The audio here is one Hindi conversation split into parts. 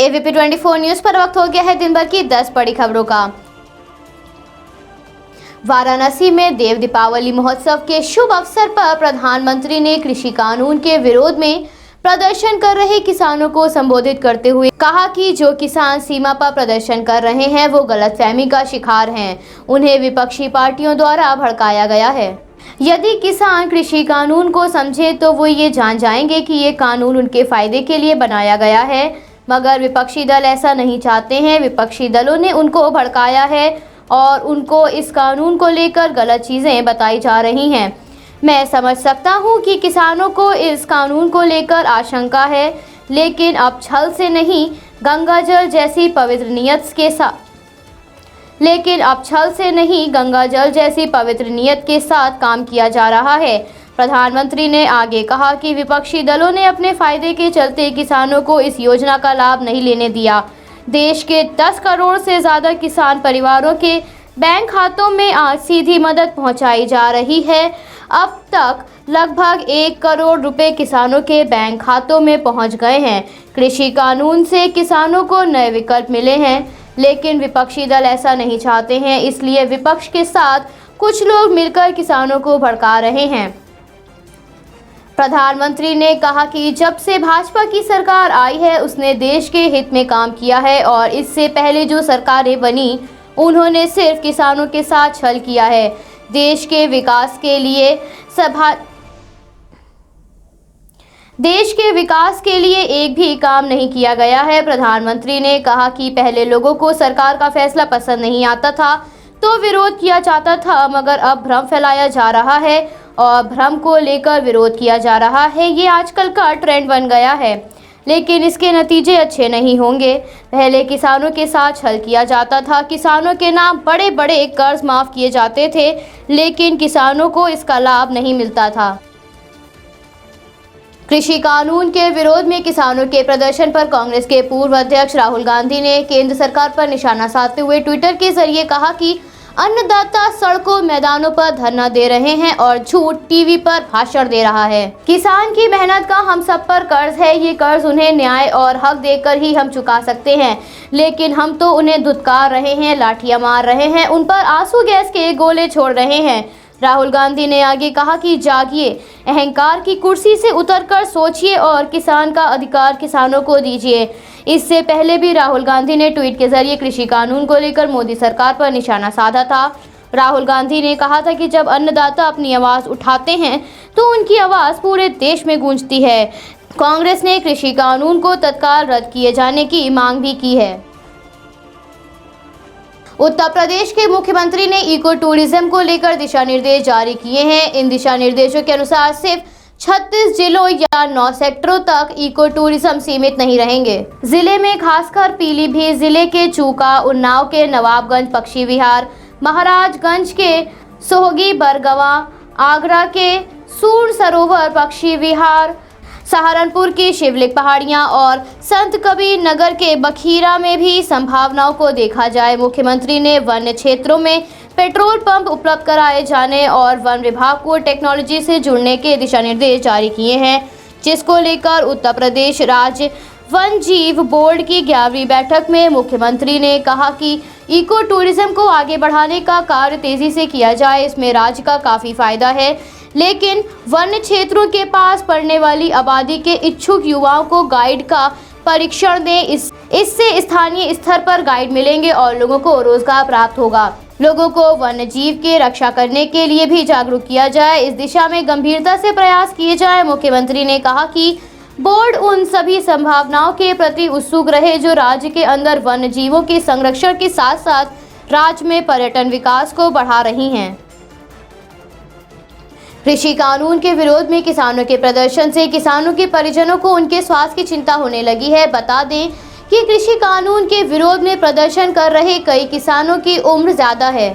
एबीपी 24 न्यूज पर वक्त हो गया है दिन भर की 10 बड़ी खबरों का। वाराणसी में देव दीपावली महोत्सव के शुभ अवसर पर प्रधानमंत्री ने कृषि कानून के विरोध में प्रदर्शन कर रहे किसानों को संबोधित करते हुए कहा कि जो किसान सीमा पर प्रदर्शन कर रहे हैं वो गलतफहमी का शिकार हैं। उन्हें विपक्षी पार्टियों द्वारा भड़काया गया है। यदि किसान कृषि कानून को समझे तो वो ये जान जाएंगे कि ये कानून उनके फायदे के लिए बनाया गया है, मगर विपक्षी दल ऐसा नहीं चाहते हैं। विपक्षी दलों ने उनको भड़काया है और उनको इस कानून को लेकर गलत चीज़ें बताई जा रही हैं। मैं समझ सकता हूं कि किसानों को इस कानून को लेकर आशंका है, लेकिन अब छल से नहीं गंगाजल जैसी पवित्र नीयत के साथ काम किया जा रहा है। प्रधानमंत्री ने आगे कहा कि विपक्षी दलों ने अपने फायदे के चलते किसानों को इस योजना का लाभ नहीं लेने दिया। देश के 10 करोड़ से ज़्यादा किसान परिवारों के बैंक खातों में आज सीधी मदद पहुंचाई जा रही है। अब तक लगभग 1 करोड़ रुपए किसानों के बैंक खातों में पहुंच गए हैं। कृषि कानून से किसानों को नए विकल्प मिले हैं, लेकिन विपक्षी दल ऐसा नहीं चाहते हैं। इसलिए विपक्ष के साथ कुछ लोग मिलकर किसानों को भड़का रहे हैं। प्रधानमंत्री ने कहा कि जब से भाजपा की सरकार आई है उसने देश के हित में काम किया है और इससे पहले जो सरकारें बनी उन्होंने सिर्फ किसानों के साथ छल किया है। देश के विकास के लिए एक भी काम नहीं किया गया है। प्रधानमंत्री ने कहा कि पहले लोगों को सरकार का फैसला पसंद नहीं आता था तो विरोध किया जाता था, मगर अब भ्रम फैलाया जा रहा है और भ्रम को लेकर विरोध किया जा रहा है। ये आजकल का ट्रेंड बन गया है, लेकिन इसके नतीजे अच्छे नहीं होंगे। पहले किसानों के साथ छल किया जाता था, किसानों के नाम बड़े बड़े कर्ज माफ किए जाते थे, लेकिन किसानों को इसका लाभ नहीं मिलता था। कृषि कानून के विरोध में किसानों के प्रदर्शन पर कांग्रेस के पूर्व अध्यक्ष राहुल गांधी ने केंद्र सरकार पर निशाना साधते हुए ट्विटर के जरिए कहा कि अन्नदाता सड़कों मैदानों पर धरना दे रहे हैं और झूठ टीवी पर भाषण दे रहा है। किसान की मेहनत का हम सब पर कर्ज है, ये कर्ज उन्हें न्याय और हक देकर ही हम चुका सकते हैं, लेकिन हम तो उन्हें धुतकार रहे हैं, लाठियां मार रहे हैं, उन पर आंसू गैस के गोले छोड़ रहे हैं। राहुल गांधी ने आगे कहा कि जागिए, अहंकार की कुर्सी से उतरकर सोचिए और किसान का अधिकार किसानों को दीजिए। इससे पहले भी राहुल गांधी ने ट्वीट के जरिए कृषि कानून को लेकर मोदी सरकार पर निशाना साधा था। राहुल गांधी ने कहा था कि जब अन्नदाता अपनी आवाज़ उठाते हैं तो उनकी आवाज़ पूरे देश में गूंजती है। कांग्रेस ने कृषि कानून को तत्काल रद्द किए जाने की मांग भी की है। उत्तर प्रदेश के मुख्यमंत्री ने इको टूरिज्म को लेकर दिशा निर्देश जारी किए हैं। इन दिशा निर्देशों के अनुसार सिर्फ 36 जिलों या 9 सेक्टरों तक इको टूरिज्म सीमित नहीं रहेंगे। जिले में खासकर पीलीभीत जिले के चूका, उन्नाव के नवाबगंज पक्षी विहार, महाराजगंज के सोहगी बरगवा, आगरा के सूर सरोवर पक्षी विहार, सहारनपुर की शिवलिक पहाड़ियां और संत कबीर नगर के बखीरा में भी संभावनाओं को देखा जाए। मुख्यमंत्री ने वन्य क्षेत्रों में पेट्रोल पंप उपलब्ध कराए जाने और वन विभाग को टेक्नोलॉजी से जुड़ने के दिशा निर्देश जारी किए हैं, जिसको लेकर उत्तर प्रदेश राज्य वन जीव बोर्ड की 11वीं बैठक में मुख्यमंत्री ने कहा कि इको टूरिज्म को आगे बढ़ाने का कार्य तेजी से किया जाए। इसमें राज्य का काफ़ी फायदा है, लेकिन वन्य क्षेत्रों के पास पड़ने वाली आबादी के इच्छुक युवाओं को गाइड का परीक्षण दें। इससे स्थानीय स्तर पर गाइड मिलेंगे और लोगों को रोजगार प्राप्त होगा। लोगों को वन्य जीव की रक्षा करने के लिए भी जागरूक किया जाए। इस दिशा में गंभीरता से प्रयास किए जाए। मुख्यमंत्री ने कहा कि बोर्ड उन सभी संभावनाओं के प्रति उत्सुक रहे जो राज्य के अंदर वन्य जीवों के संरक्षण के साथ साथ राज्य में पर्यटन विकास को बढ़ा रही हैं। कृषि कानून के विरोध में किसानों के प्रदर्शन से किसानों के परिजनों को उनके स्वास्थ्य की चिंता होने लगी है। बता दें कि कृषि कानून के विरोध में प्रदर्शन कर रहे कई किसानों की उम्र ज्यादा है।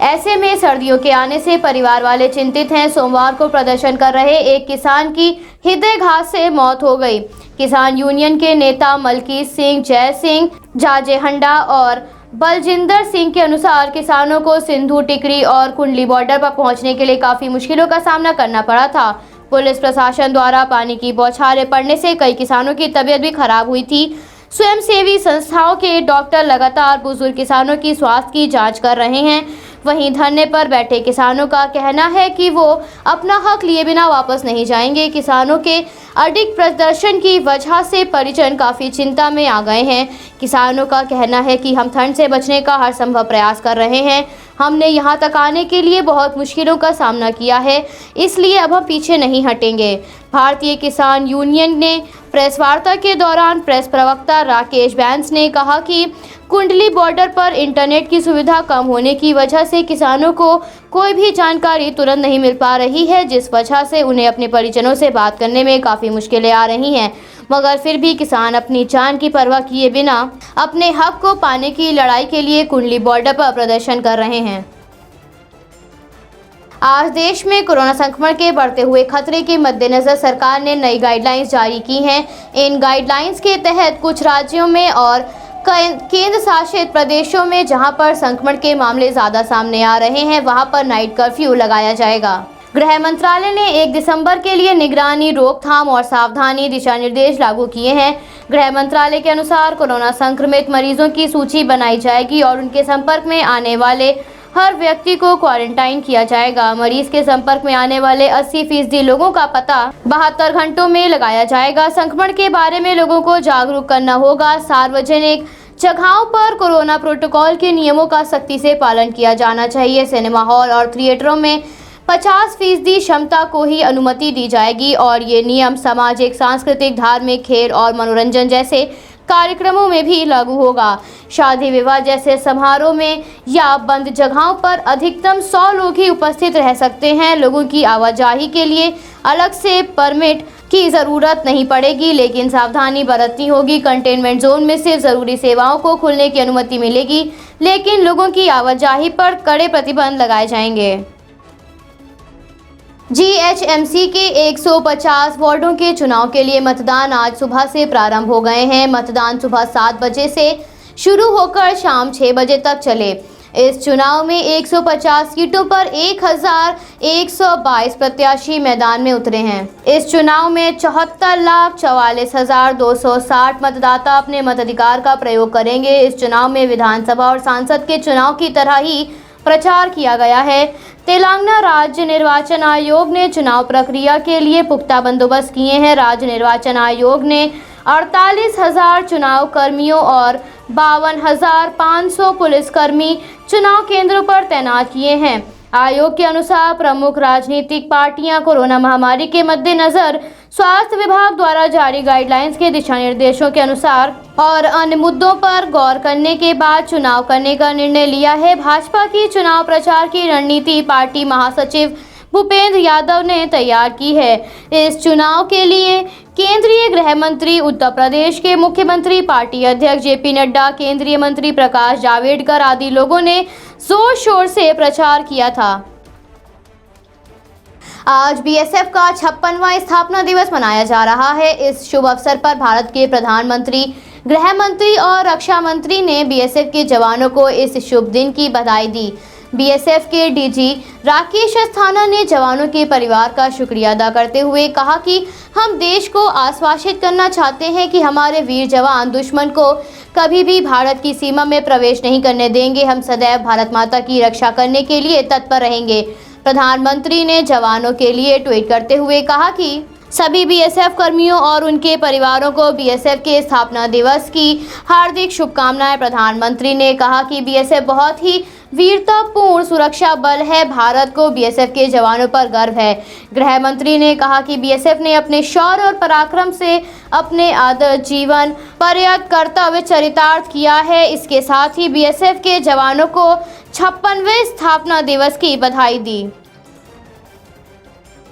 ऐसे में सर्दियों के आने से परिवार वाले चिंतित हैं। सोमवार को प्रदर्शन कर रहे एक किसान की हृदयघात से मौत हो गई। किसान यूनियन के नेता मलकीत सिंह, जय सिंह, जाजे हंडा और बलजिंदर सिंह के अनुसार किसानों को सिंधु टिकरी और कुंडली बॉर्डर पर पहुंचने के लिए काफी मुश्किलों का सामना करना पड़ा था। पुलिस प्रशासन द्वारा पानी की बौछारें पड़ने से कई किसानों की तबीयत भी खराब हुई थी। स्वयंसेवी संस्थाओं के डॉक्टर लगातार बुजुर्ग किसानों की स्वास्थ्य की जांच कर रहे हैं। वहीं धरने पर बैठे किसानों का कहना है कि वो अपना हक लिए बिना वापस नहीं जाएंगे। किसानों के अडिग प्रदर्शन की वजह से परिजन काफ़ी चिंता में आ गए हैं। किसानों का कहना है कि हम ठंड से बचने का हर संभव प्रयास कर रहे हैं। हमने यहाँ तक आने के लिए बहुत मुश्किलों का सामना किया है, इसलिए अब हम पीछे नहीं हटेंगे। भारतीय किसान यूनियन ने प्रेस वार्ता के दौरान प्रेस प्रवक्ता राकेश बैंस ने कहा कि कुंडली बॉर्डर पर इंटरनेट की सुविधा कम होने की वजह से किसानों को कोई भी जानकारी तुरंत नहीं मिल पा रही है, जिस वजह से उन्हें अपने परिजनों से बात करने में काफ़ी मुश्किलें आ रही हैं। मगर फिर भी किसान अपनी जान की परवाह किए बिना अपने हक को पाने की लड़ाई के लिए कुंडली बॉर्डर पर प्रदर्शन कर रहे हैं। आज देश में कोरोना संक्रमण के बढ़ते हुए खतरे के मद्देनजर सरकार ने नई गाइडलाइंस जारी की हैं। इन गाइडलाइंस के तहत कुछ राज्यों में और केंद्र शासित प्रदेशों में जहां पर संक्रमण के मामले ज़्यादा सामने आ रहे हैं, वहां पर नाइट कर्फ्यू लगाया जाएगा। गृह मंत्रालय ने 1 दिसंबर के लिए निगरानी, रोकथाम और सावधानी दिशा निर्देश लागू किए हैं। गृह मंत्रालय के अनुसार कोरोना संक्रमित मरीजों की सूची बनाई जाएगी और उनके संपर्क में आने वाले हर व्यक्ति को क्वारंटाइन किया जाएगा। मरीज के संपर्क में आने वाले 80% लोगों का पता 72 घंटों में लगाया जाएगा। संक्रमण के बारे में लोगों को जागरूक करना होगा। सार्वजनिक जगहों पर कोरोना प्रोटोकॉल के नियमों का सख्ती से पालन किया जाना चाहिए। सिनेमा हॉल और थिएटरों में 50% क्षमता को ही अनुमति दी जाएगी और ये नियम सामाजिक, सांस्कृतिक, धार्मिक, खेल और मनोरंजन जैसे कार्यक्रमों में भी लागू होगा। शादी विवाह जैसे समारोह में या बंद जगहों पर अधिकतम 100 लोग ही उपस्थित रह सकते हैं। लोगों की आवाजाही के लिए अलग से परमिट की ज़रूरत नहीं पड़ेगी, लेकिन सावधानी बरतनी होगी। कंटेनमेंट जोन में सिर्फ ज़रूरी सेवाओं को खुलने की अनुमति मिलेगी, लेकिन लोगों की आवाजाही पर कड़े प्रतिबंध लगाए जाएंगे। जीएचएमसी के 150 वार्डों के चुनाव के लिए मतदान आज सुबह से प्रारंभ हो गए हैं। मतदान सुबह 7 बजे से शुरू होकर शाम 6 बजे तक चले। इस चुनाव में 150 सीटों पर 1122 प्रत्याशी मैदान में उतरे हैं। इस चुनाव में 74,44,260 मतदाता अपने मताधिकार का प्रयोग करेंगे। इस चुनाव में विधानसभा और सांसद के चुनाव की तरह ही प्रचार किया गया है। तेलंगाना राज्य निर्वाचन आयोग ने चुनाव प्रक्रिया के लिए पुख्ता बंदोबस्त किए हैं। राज्य निर्वाचन आयोग ने 48,000 चुनाव कर्मियों और 52,500 पुलिसकर्मी चुनाव केंद्रों पर तैनात किए हैं। आयोग के अनुसार प्रमुख राजनीतिक पार्टियां कोरोना महामारी के मद्देनजर स्वास्थ्य विभाग द्वारा जारी गाइडलाइंस के दिशा निर्देशों के अनुसार और अन्य मुद्दों पर गौर करने के बाद चुनाव करने का निर्णय लिया है। भाजपा की चुनाव प्रचार की रणनीति पार्टी महासचिव भूपेंद्र यादव ने तैयार की है। इस चुनाव के लिए केंद्रीय गृह मंत्री, उत्तर प्रदेश के मुख्यमंत्री, पार्टी अध्यक्ष जेपी नड्डा, केंद्रीय मंत्री प्रकाश जावड़ेकर आदि लोगों ने जोर शोर से प्रचार किया था। आज बीएसएफ का 56वां स्थापना दिवस मनाया जा रहा है। इस शुभ अवसर पर भारत के प्रधानमंत्री, गृह मंत्री और रक्षा मंत्री ने बीएसएफ के जवानों को इस शुभ दिन की बधाई दी। बीएसएफ के डीजी राकेश अस्थाना ने जवानों के परिवार का शुक्रिया अदा करते हुए कहा कि हम देश को आश्वासित करना चाहते हैं कि हमारे वीर जवान दुश्मन को कभी भी भारत की सीमा में प्रवेश नहीं करने देंगे। हम सदैव भारत माता की रक्षा करने के लिए तत्पर रहेंगे। प्रधानमंत्री ने जवानों के लिए ट्वीट करते हुए कहा कि सभी बीएसएफ कर्मियों और उनके परिवारों को बीएसएफ के स्थापना दिवस की हार्दिक शुभकामनाएं। प्रधानमंत्री ने कहा कि बीएसएफ बहुत ही वीरतापूर्ण सुरक्षा बल है। भारत को बीएसएफ के जवानों पर गर्व है। गृह मंत्री ने कहा कि बीएसएफ ने अपने शौर्य और पराक्रम से अपने आदर्श जीवन पर्यंत कर्तव्य चरितार्थ किया है। इसके साथ ही बीएसएफ के जवानों को 56वें स्थापना दिवस की बधाई दी।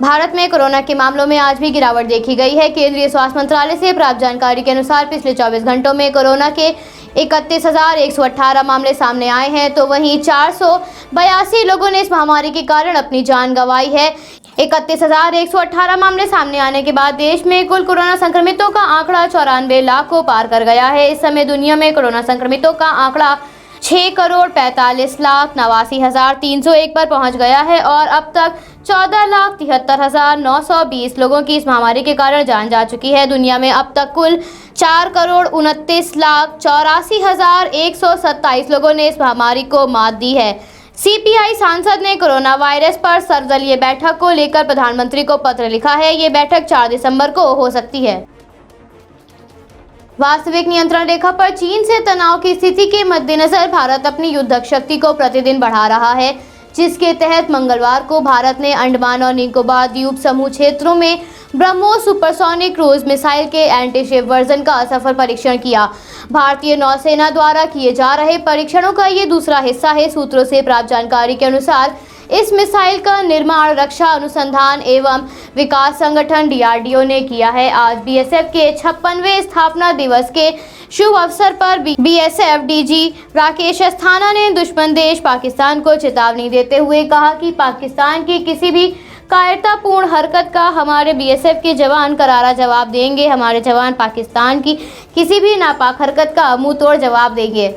भारत में कोरोना के मामलों में आज भी गिरावट देखी गई है। केंद्रीय स्वास्थ्य मंत्रालय से प्राप्त जानकारी के अनुसार पिछले 24 घंटों में कोरोना के 31,118 मामले सामने आए हैं, तो वहीं 482 लोगों ने इस महामारी के कारण अपनी जान गंवाई है। 31,118 मामले सामने आने के बाद देश में कुल कोरोना संक्रमितों का आंकड़ा 94 लाख को पार कर गया है। इस समय दुनिया में कोरोना संक्रमितों का आंकड़ा 6,45,89,301 पर पहुंच गया है और अब तक 14,73,920 लोगों की इस महामारी के कारण जान जा चुकी है। दुनिया में अब तक कुल 4,29,84,127 लोगों ने इस महामारी को मात दी है। सीपीआई सांसद ने कोरोना वायरस पर सर्वदलीय बैठक को लेकर प्रधानमंत्री को पत्र लिखा है। ये बैठक 4 दिसंबर को हो सकती है। वास्तविक नियंत्रण रेखा पर चीन से तनाव की स्थिति के मद्देनजर भारत अपनी युद्धक शक्ति को प्रतिदिन बढ़ा रहा है, जिसके तहत मंगलवार को भारत ने अंडमान और निकोबार द्वीप समूह क्षेत्रों में ब्रह्मोस सुपरसोनिक क्रूज मिसाइल के एंटी-शिप वर्जन का सफल परीक्षण किया। भारतीय नौसेना द्वारा किए जा रहे परीक्षणों का ये दूसरा हिस्सा है। सूत्रों से प्राप्त जानकारी के अनुसार इस मिसाइल का निर्माण रक्षा अनुसंधान एवं विकास संगठन DRDO ने किया है। आज BSF के 56वें स्थापना दिवस के शुभ अवसर पर BSF DG राकेश अस्थाना ने दुश्मन देश पाकिस्तान को चेतावनी देते हुए कहा कि पाकिस्तान की किसी भी कायरतापूर्ण हरकत का हमारे BSF के जवान करारा जवाब देंगे। हमारे जवान पाकिस्तान की किसी भी नापाक हरकत का मुंह तोड़ जवाब देंगे।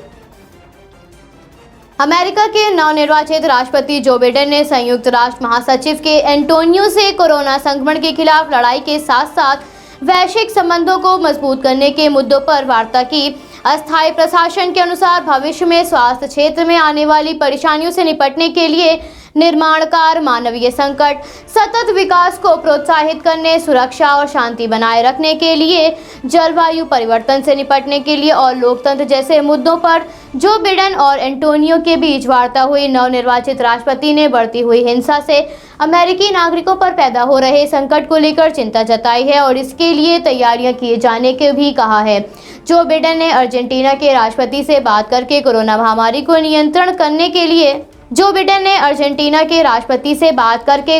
अमेरिका के नवनिर्वाचित राष्ट्रपति जो बिडेन ने संयुक्त राष्ट्र महासचिव के एंटोनियो से कोरोना संक्रमण के खिलाफ लड़ाई के साथ साथ वैश्विक संबंधों को मजबूत करने के मुद्दों पर वार्ता की। अस्थायी प्रशासन के अनुसार भविष्य में स्वास्थ्य क्षेत्र में आने वाली परेशानियों से निपटने के लिए निर्माणकार मानवीय संकट, सतत विकास को प्रोत्साहित करने, सुरक्षा और शांति बनाए रखने के लिए, जलवायु परिवर्तन से निपटने के लिए और लोकतंत्र जैसे मुद्दों पर जो बिडेन और एंटोनियो के बीच वार्ता हुई। नवनिर्वाचित राष्ट्रपति ने बढ़ती हुई हिंसा से अमेरिकी नागरिकों पर पैदा हो रहे संकट को लेकर चिंता जताई है और इसके लिए तैयारियां किए जाने के भी कहा है। जो बिडेन ने अर्जेंटीना के राष्ट्रपति से बात करके कोरोना महामारी को नियंत्रण करने के लिए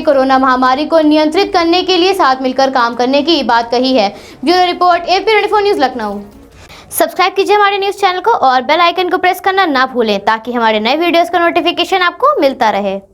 कोरोना महामारी को नियंत्रित करने के लिए साथ मिलकर काम करने की बात कही है। Bureau report AP24 news Lucknow. Subscribe कीजिए हमारे न्यूज़ चैनल को और बेल आइकन को प्रेस करना ना भूलें ताकि हमारे नए वीडियोस का नोटिफिकेशन आपको मिलता रहे।